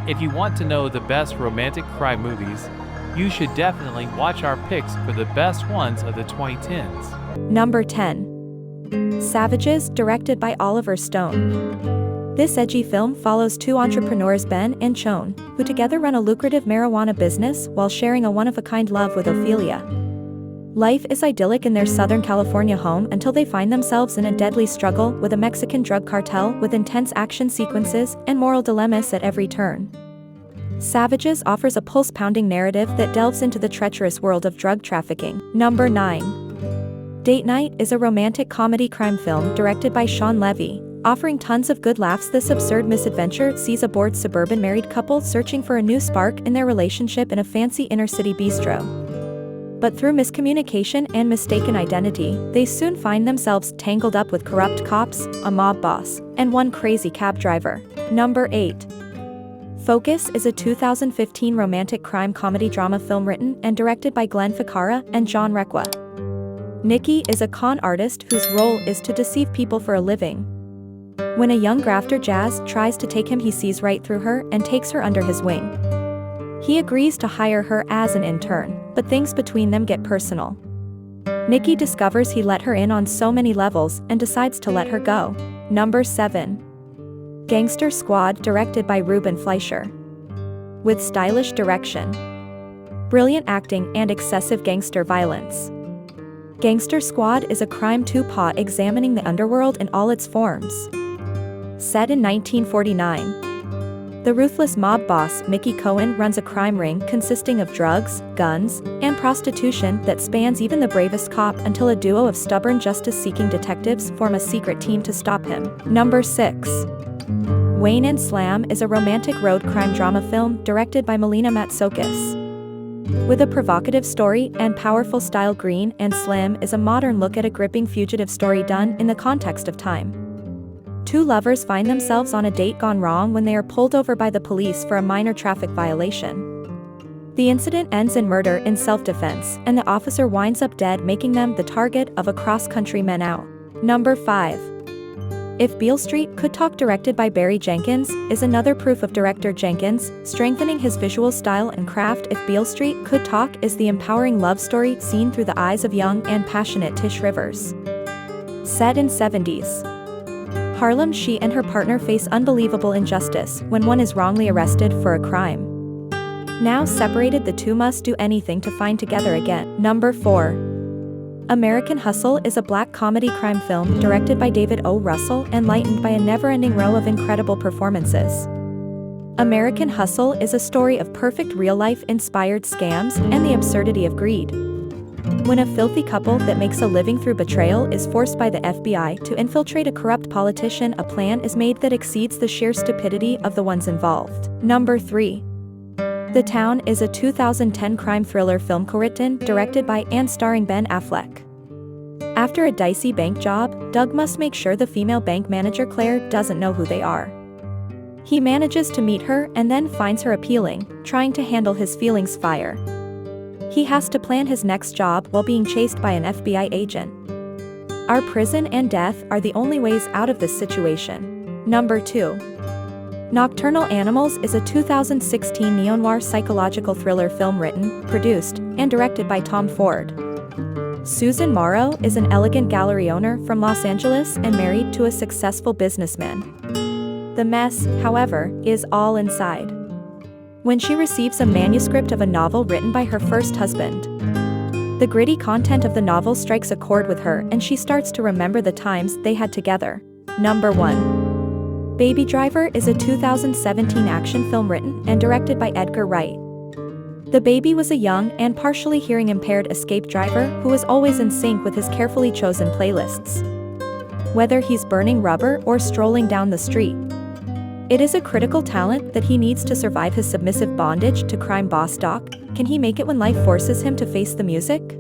If you want to know the best romantic crime movies, you should definitely watch our picks for the best ones of the 2010s. Number 10. Savages, directed by Oliver Stone. This edgy film follows two entrepreneurs, Ben and Chon, who together run a lucrative marijuana business while sharing a one-of-a-kind love with Ophelia. Life is idyllic in their Southern California home until they find themselves in a deadly struggle with a Mexican drug cartel with intense action sequences and moral dilemmas at every turn. Savages offers a pulse-pounding narrative that delves into the treacherous world of drug trafficking. Number 9. Date Night is a romantic comedy crime film directed by Sean Levy. Offering tons of good laughs, this absurd misadventure sees a bored suburban married couple searching for a new spark in their relationship in a fancy inner-city bistro. But through miscommunication and mistaken identity, they soon find themselves tangled up with corrupt cops, a mob boss, and one crazy cab driver. Number 8. Focus is a 2015 romantic crime comedy drama film written and directed by Glenn Ficarra and John Requa. Nikki is a con artist whose role is to deceive people for a living. When a young grafter Jazz tries to take him, he sees right through her and takes her under his wing. He agrees to hire her as an intern, but things between them get personal. Nikki discovers he let her in on so many levels and decides to let her go. Number 7. Gangster Squad, directed by Ruben Fleischer. With stylish direction, brilliant acting, and excessive gangster violence, Gangster Squad is a crime two-part examining the underworld in all its forms. Set in 1949. The ruthless mob boss, Mickey Cohen, runs a crime ring consisting of drugs, guns, and prostitution that spans even the bravest cop until a duo of stubborn justice-seeking detectives form a secret team to stop him. Number 6. Wayne and Slam is a romantic road crime drama film directed by Melina Matsoukas. With a provocative story and powerful style, Green and Slim is a modern look at a gripping fugitive story done in the context of time. Two lovers find themselves on a date gone wrong when they are pulled over by the police for a minor traffic violation. The incident ends in murder in self-defense, and the officer winds up dead, making them the target of a cross-country men out. Number 5. If Beale Street Could Talk, directed by Barry Jenkins, is another proof of director Jenkins strengthening his visual style and craft. If Beale Street Could Talk is the empowering love story seen through the eyes of young and passionate Tish Rivers. Set in 70s Harlem, she and her partner face unbelievable injustice when one is wrongly arrested for a crime. Now separated, the two must do anything to find together again. Number 4. American Hustle is a black comedy crime film directed by David O. Russell and lightened by a never-ending row of incredible performances. American Hustle is a story of perfect real-life inspired scams and the absurdity of greed. When a filthy couple that makes a living through betrayal is forced by the FBI to infiltrate a corrupt politician, a plan is made that exceeds the sheer stupidity of the ones involved. Number 3. The Town is a 2010 crime thriller film co-written, directed by, and starring Ben Affleck. After a dicey bank job, Doug must make sure the female bank manager Claire doesn't know who they are. He manages to meet her and then finds her appealing, trying to handle his feelings fire. He has to plan his next job while being chased by an FBI agent. Our prison and death are the only ways out of this situation. Number 2. Nocturnal Animals is a 2016 neo-noir psychological thriller film written, produced, and directed by Tom Ford. Susan Morrow is an elegant gallery owner from Los Angeles and married to a successful businessman. The mess, however, is all inside. When she receives a manuscript of a novel written by her first husband, the gritty content of the novel strikes a chord with her and she starts to remember the times they had together. Number 1. Baby Driver is a 2017 action film written and directed by Edgar Wright. The baby was a young and partially hearing-impaired escape driver who was always in sync with his carefully chosen playlists. Whether he's burning rubber or strolling down the street, it is a critical talent that he needs to survive his submissive bondage to crime boss Doc. Can he make it when life forces him to face the music?